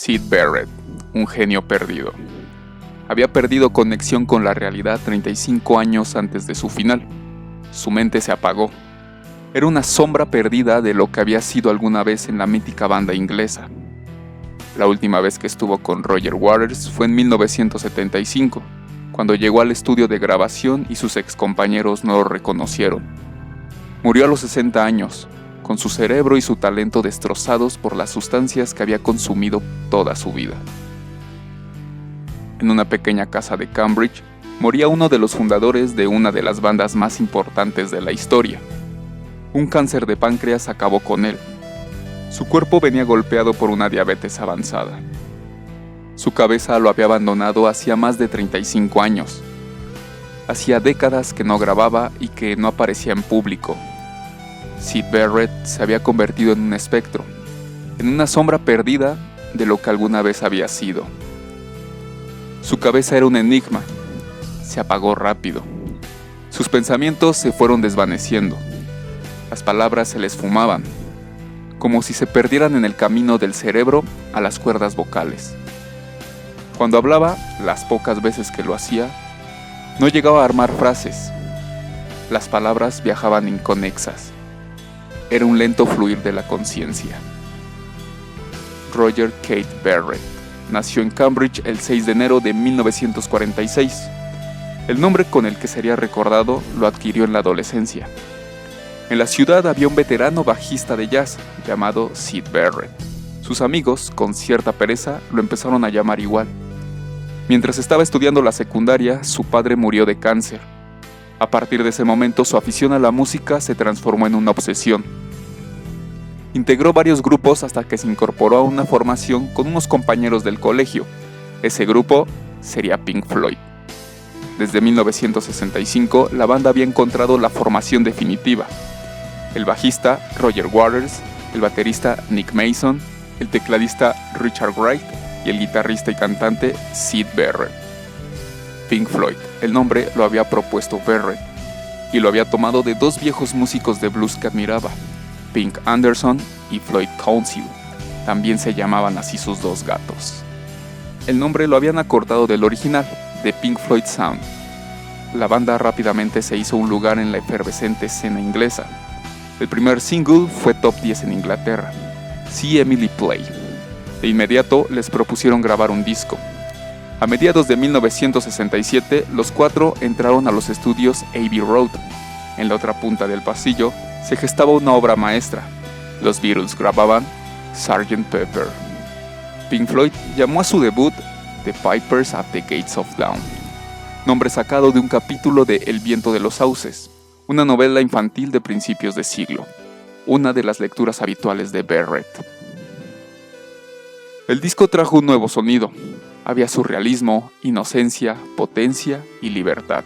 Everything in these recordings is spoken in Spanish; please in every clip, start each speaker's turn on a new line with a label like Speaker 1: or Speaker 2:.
Speaker 1: Syd Barrett, un genio perdido. Había perdido conexión con la realidad 35 años antes de su final. Su mente se apagó. Era una sombra perdida de lo que había sido alguna vez en la mítica banda inglesa. La última vez que estuvo con Roger Waters fue en 1975, cuando llegó al estudio de grabación y sus excompañeros no lo reconocieron. Murió a los 60 años, con su cerebro y su talento destrozados por las sustancias que había consumido toda su vida. En una pequeña casa de Cambridge, moría uno de los fundadores de una de las bandas más importantes de la historia. Un cáncer de páncreas acabó con él. Su cuerpo venía golpeado por una diabetes avanzada. Su cabeza lo había abandonado hacía más de 35 años. Hacía décadas que no grababa y que no aparecía en público. Syd Barrett se había convertido en un espectro, en una sombra perdida de lo que alguna vez había sido. Su cabeza era un enigma. Se apagó rápido. Sus pensamientos se fueron desvaneciendo. Las palabras se les fumaban, como si se perdieran en el camino del cerebro a las cuerdas vocales. Cuando hablaba, las pocas veces que lo hacía, no llegaba a armar frases. Las palabras viajaban inconexas. Era un lento fluir de la conciencia. Roger Kate Barrett nació en Cambridge el 6 de enero de 1946. El nombre con el que sería recordado lo adquirió en la adolescencia. En la ciudad había un veterano bajista de jazz llamado Syd Barrett. Sus amigos, con cierta pereza, lo empezaron a llamar igual. Mientras estaba estudiando la secundaria, su padre murió de cáncer. A partir de ese momento, su afición a la música se transformó en una obsesión. Integró varios grupos hasta que se incorporó a una formación con unos compañeros del colegio. Ese grupo sería Pink Floyd. Desde 1965, la banda había encontrado la formación definitiva. El bajista, Roger Waters, el baterista, Nick Mason, el tecladista, Richard Wright, y el guitarrista y cantante, Syd Barrett. Pink Floyd, el nombre lo había propuesto Barrett, y lo había tomado de dos viejos músicos de blues que admiraba, Pink Anderson y Floyd Council. También se llamaban así sus dos gatos. El nombre lo habían acortado del original, de Pink Floyd Sound. La banda rápidamente se hizo un lugar en la efervescente escena inglesa. El primer single fue top 10 en Inglaterra, See Emily Play. De inmediato les propusieron grabar un disco. A mediados de 1967, los cuatro entraron a los estudios Abbey Road. En la otra punta del pasillo se gestaba una obra maestra. Los Beatles grababan Sgt. Pepper. Pink Floyd llamó a su debut The Pipers at the Gates of Dawn, nombre sacado de un capítulo de El viento de los sauces, una novela infantil de principios de siglo, una de las lecturas habituales de Barrett. El disco trajo un nuevo sonido. Había surrealismo, inocencia, potencia y libertad.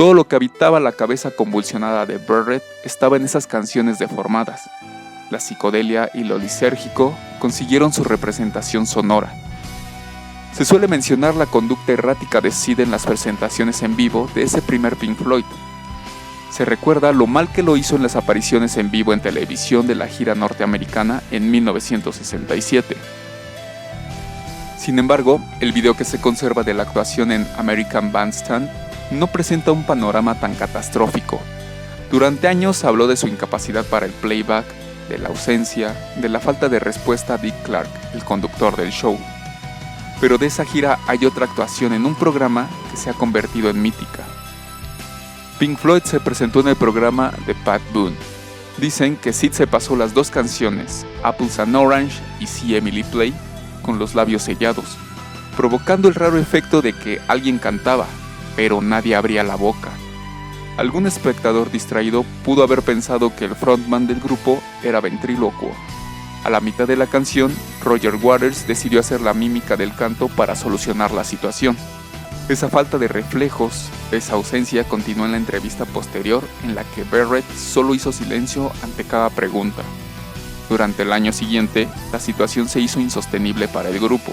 Speaker 1: Todo lo que habitaba la cabeza convulsionada de Barrett estaba en esas canciones deformadas. La psicodelia y lo lisérgico consiguieron su representación sonora. Se suele mencionar la conducta errática de Syd en las presentaciones en vivo de ese primer Pink Floyd. Se recuerda lo mal que lo hizo en las apariciones en vivo en televisión de la gira norteamericana en 1967. Sin embargo, el video que se conserva de la actuación en American Bandstand no presenta un panorama tan catastrófico. Durante años habló de su incapacidad para el playback, de la ausencia, de la falta de respuesta a Dick Clark, el conductor del show. Pero de esa gira hay otra actuación en un programa que se ha convertido en mítica. Pink Floyd se presentó en el programa de Pat Boone. Dicen que Syd se pasó las dos canciones, Apples and Orange y See Emily Play, con los labios sellados, provocando el raro efecto de que alguien cantaba, pero nadie abría la boca. Algún espectador distraído pudo haber pensado que el frontman del grupo era ventrílocuo. A la mitad de la canción, Roger Waters decidió hacer la mímica del canto para solucionar la situación. Esa falta de reflejos, esa ausencia continuó en la entrevista posterior en la que Barrett solo hizo silencio ante cada pregunta. Durante el año siguiente, la situación se hizo insostenible para el grupo.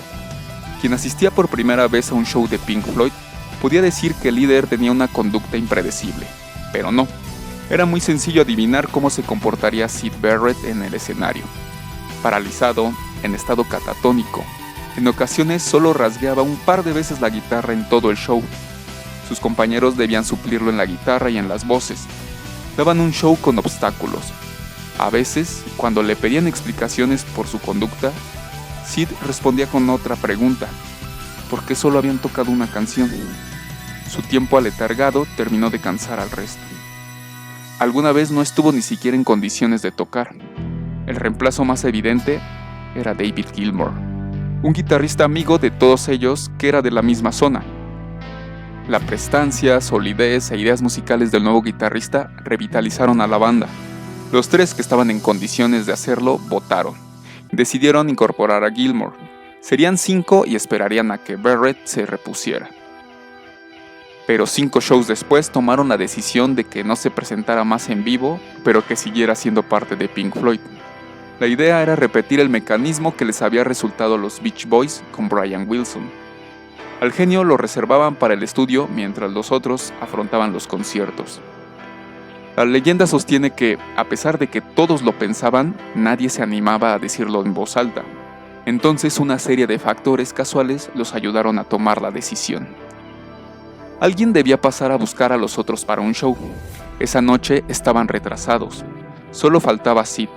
Speaker 1: Quien asistía por primera vez a un show de Pink Floyd podía decir que el líder tenía una conducta impredecible, pero no. Era muy sencillo adivinar cómo se comportaría Syd Barrett en el escenario. Paralizado, en estado catatónico. En ocasiones solo rasgueaba un par de veces la guitarra en todo el show. Sus compañeros debían suplirlo en la guitarra y en las voces. Daban un show con obstáculos. A veces, cuando le pedían explicaciones por su conducta, Sid respondía con otra pregunta: ¿por qué solo habían tocado una canción? Su tiempo aletargado terminó de cansar al resto. Alguna vez no estuvo ni siquiera en condiciones de tocar. El reemplazo más evidente era David Gilmour, un guitarrista amigo de todos ellos que era de la misma zona. La prestancia, solidez e ideas musicales del nuevo guitarrista revitalizaron a la banda. Los tres que estaban en condiciones de hacerlo votaron. Decidieron incorporar a Gilmour. Serían 5 y esperarían a que Barrett se repusiera. Pero 5 shows después tomaron la decisión de que no se presentara más en vivo, pero que siguiera siendo parte de Pink Floyd. La idea era repetir el mecanismo que les había resultado a los Beach Boys con Brian Wilson. Al genio lo reservaban para el estudio mientras los otros afrontaban los conciertos. La leyenda sostiene que, a pesar de que todos lo pensaban, nadie se animaba a decirlo en voz alta. Entonces una serie de factores casuales los ayudaron a tomar la decisión. Alguien debía pasar a buscar a los otros para un show. Esa noche estaban retrasados. Solo faltaba Sid.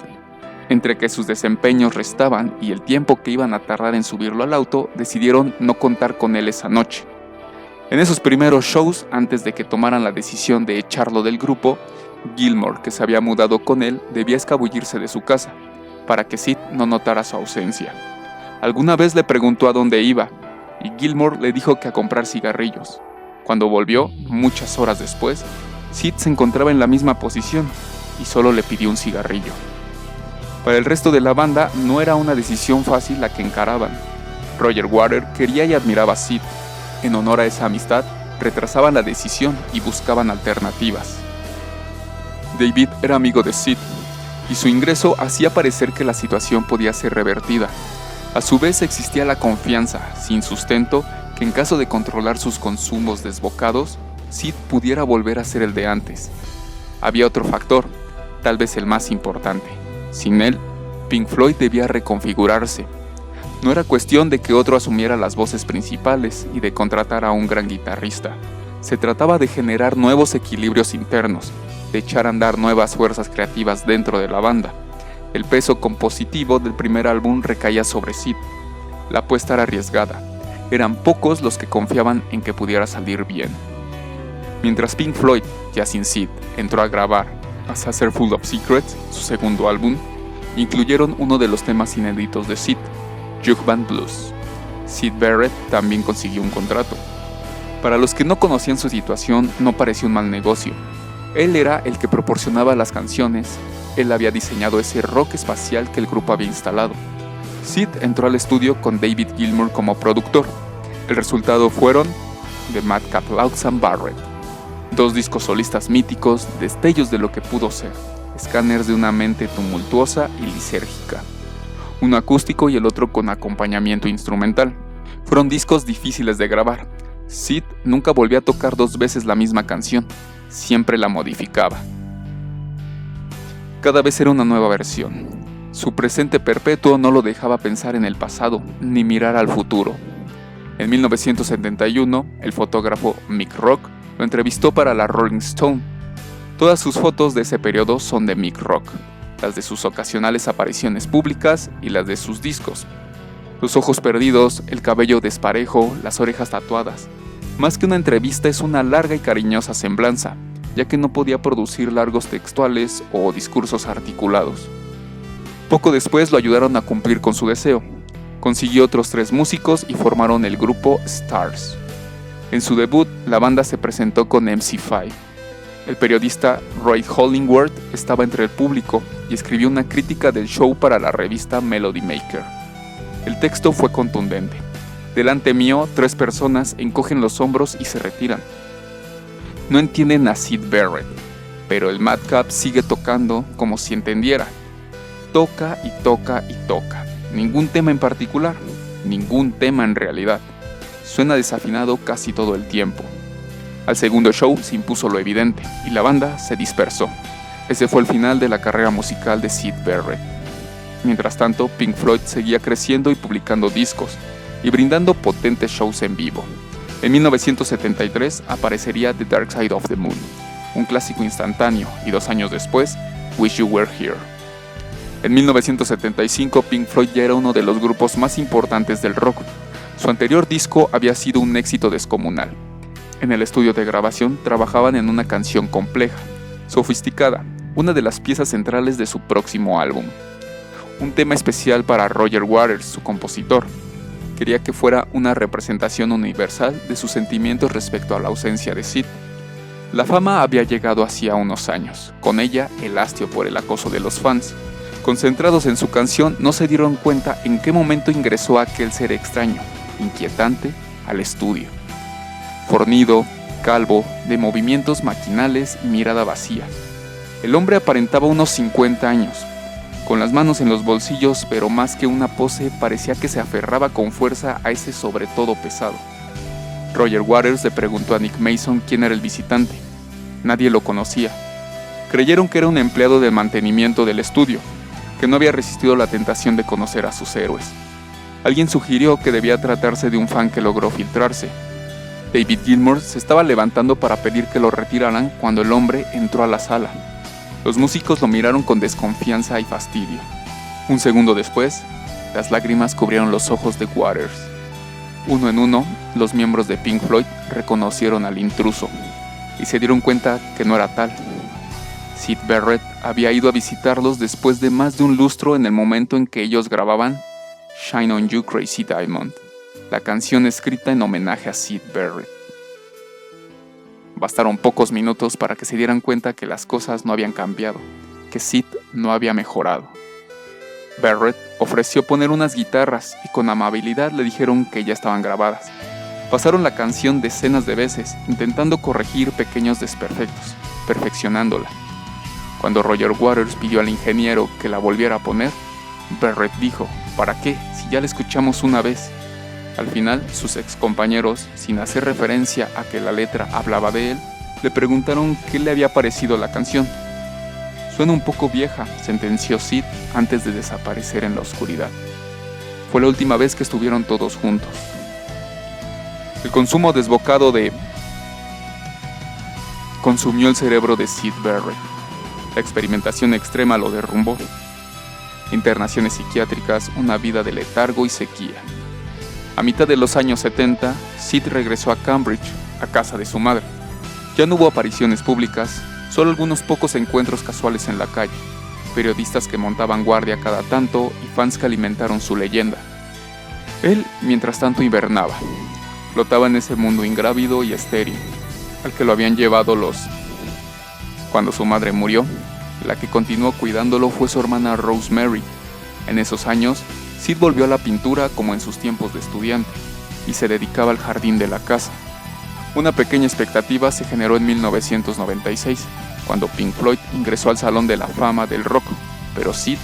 Speaker 1: Entre que sus desempeños restaban y el tiempo que iban a tardar en subirlo al auto, decidieron no contar con él esa noche. En esos primeros shows, antes de que tomaran la decisión de echarlo del grupo, Gilmour, que se había mudado con él, debía escabullirse de su casa, para que Sid no notara su ausencia. Alguna vez le preguntó a dónde iba, y Gilmour le dijo que a comprar cigarrillos. Cuando volvió, muchas horas después, Sid se encontraba en la misma posición, y solo le pidió un cigarrillo. Para el resto de la banda no era una decisión fácil la que encaraban. Roger Waters quería y admiraba a Sid. En honor a esa amistad, retrasaban la decisión y buscaban alternativas. David era amigo de Sid, y su ingreso hacía parecer que la situación podía ser revertida. A su vez existía la confianza, sin sustento, que en caso de controlar sus consumos desbocados, Sid pudiera volver a ser el de antes. Había otro factor, tal vez el más importante. Sin él, Pink Floyd debía reconfigurarse. No era cuestión de que otro asumiera las voces principales y de contratar a un gran guitarrista. Se trataba de generar nuevos equilibrios internos, de echar a andar nuevas fuerzas creativas dentro de la banda. El peso compositivo del primer álbum recaía sobre Sid. La apuesta era arriesgada. Eran pocos los que confiaban en que pudiera salir bien. Mientras Pink Floyd, ya sin Sid, entró a grabar A Saucer Full of Secrets, su segundo álbum, incluyeron uno de los temas inéditos de Sid, Jug Band Blues. Sid Barrett también consiguió un contrato. Para los que no conocían su situación, no parecía un mal negocio. Él era el que proporcionaba las canciones, él había diseñado ese rock espacial que el grupo había instalado. Sid entró al estudio con David Gilmour como productor. El resultado fueron The Madcap Laughs Barrett. 2 discos solistas míticos, destellos de lo que pudo ser, escáneres de una mente tumultuosa y lisérgica. Uno acústico y el otro con acompañamiento instrumental. Fueron discos difíciles de grabar. Sid nunca volvió a tocar 2 veces la misma canción, siempre la modificaba. Cada vez era una nueva versión. Su presente perpetuo no lo dejaba pensar en el pasado, ni mirar al futuro. En 1971, el fotógrafo Mick Rock lo entrevistó para la Rolling Stone. Todas sus fotos de ese periodo son de Mick Rock, las de sus ocasionales apariciones públicas y las de sus discos. Los ojos perdidos, el cabello desparejo, las orejas tatuadas. Más que una entrevista es una larga y cariñosa semblanza, ya que no podía producir largos textuales o discursos articulados. Poco después lo ayudaron a cumplir con su deseo. Consiguió otros 3 músicos y formaron el grupo Stars. En su debut, la banda se presentó con MC5. El periodista Roy Hollingworth estaba entre el público y escribió una crítica del show para la revista Melody Maker. El texto fue contundente. Delante mío, 3 personas encogen los hombros y se retiran. No entienden a Sid Barrett, pero el Madcap sigue tocando como si entendiera. Toca y toca y toca. Ningún tema en particular, ningún tema en realidad. Suena desafinado casi todo el tiempo. Al segundo show se impuso lo evidente y la banda se dispersó. Ese fue el final de la carrera musical de Sid Barrett. Mientras tanto, Pink Floyd seguía creciendo y publicando discos, y brindando potentes shows en vivo. En 1973 aparecería The Dark Side of the Moon, un clásico instantáneo, y 2 años después, Wish You Were Here. En 1975, Pink Floyd ya era uno de los grupos más importantes del rock. Su anterior disco había sido un éxito descomunal. En el estudio de grabación trabajaban en una canción compleja, sofisticada, una de las piezas centrales de su próximo álbum. Un tema especial para Roger Waters, su compositor. Quería que fuera una representación universal de sus sentimientos respecto a la ausencia de Sid. La fama había llegado hacía unos años, con ella el hastio por el acoso de los fans. Concentrados en su canción, no se dieron cuenta en qué momento ingresó aquel ser extraño, inquietante, al estudio. Fornido, calvo, de movimientos maquinales y mirada vacía. El hombre aparentaba unos 50 años, con las manos en los bolsillos, pero más que una pose, parecía que se aferraba con fuerza a ese sobre todo pesado. Roger Waters le preguntó a Nick Mason quién era el visitante. Nadie lo conocía. Creyeron que era un empleado de mantenimiento del estudio, que no había resistido la tentación de conocer a sus héroes. Alguien sugirió que debía tratarse de un fan que logró filtrarse. David Gilmour se estaba levantando para pedir que lo retiraran cuando el hombre entró a la sala. Los músicos lo miraron con desconfianza y fastidio. Un segundo después, las lágrimas cubrieron los ojos de Waters. Uno en uno, los miembros de Pink Floyd reconocieron al intruso y se dieron cuenta que no era tal. Syd Barrett había ido a visitarlos después de más de un lustro en el momento en que ellos grababan Shine on You Crazy Diamond, la canción escrita en homenaje a Syd Barrett. Bastaron pocos minutos para que se dieran cuenta que las cosas no habían cambiado, que Sid no había mejorado. Barrett ofreció poner unas guitarras y con amabilidad le dijeron que ya estaban grabadas. Pasaron la canción decenas de veces, intentando corregir pequeños desperfectos, perfeccionándola. Cuando Roger Waters pidió al ingeniero que la volviera a poner, Barrett dijo, ¿para qué, si ya la escuchamos una vez? Al final, sus excompañeros, sin hacer referencia a que la letra hablaba de él, le preguntaron qué le había parecido la canción. Suena un poco vieja, sentenció Sid antes de desaparecer en la oscuridad. Fue la última vez que estuvieron todos juntos. El consumo desbocado consumió el cerebro de Syd Barrett. La experimentación extrema lo derrumbó. Internaciones psiquiátricas, una vida de letargo y sequía. A mitad de los años 70, Sid regresó a Cambridge, a casa de su madre. Ya no hubo apariciones públicas, solo algunos pocos encuentros casuales en la calle, periodistas que montaban guardia cada tanto y fans que alimentaron su leyenda. Él, mientras tanto, hibernaba. Flotaba en ese mundo ingrávido y estéril, al que lo habían llevado los... Cuando su madre murió, la que continuó cuidándolo fue su hermana Rosemary. En esos años, Sid volvió a la pintura como en sus tiempos de estudiante, y se dedicaba al jardín de la casa. Una pequeña expectativa se generó en 1996, cuando Pink Floyd ingresó al Salón de la Fama del Rock, pero Sid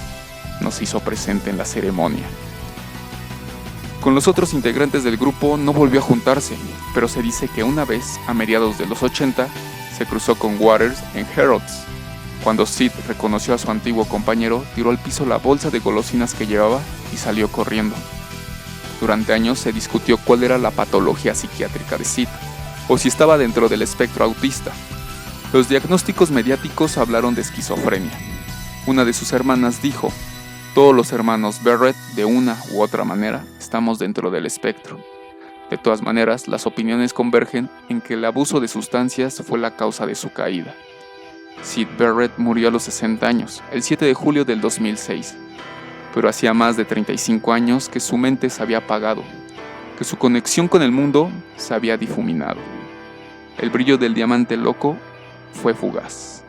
Speaker 1: no se hizo presente en la ceremonia. Con los otros integrantes del grupo no volvió a juntarse, pero se dice que una vez, a mediados de los 80, se cruzó con Waters en Harrods. Cuando Sid reconoció a su antiguo compañero, tiró al piso la bolsa de golosinas que llevaba y salió corriendo. Durante años se discutió cuál era la patología psiquiátrica de Sid, o si estaba dentro del espectro autista. Los diagnósticos mediáticos hablaron de esquizofrenia. Una de sus hermanas dijo, todos los hermanos Barrett, de una u otra manera, estamos dentro del espectro. De todas maneras, las opiniones convergen en que el abuso de sustancias fue la causa de su caída. Syd Barrett murió a los 60 años, el 7 de julio del 2006, pero hacía más de 35 años que su mente se había apagado, que su conexión con el mundo se había difuminado. El brillo del diamante loco fue fugaz.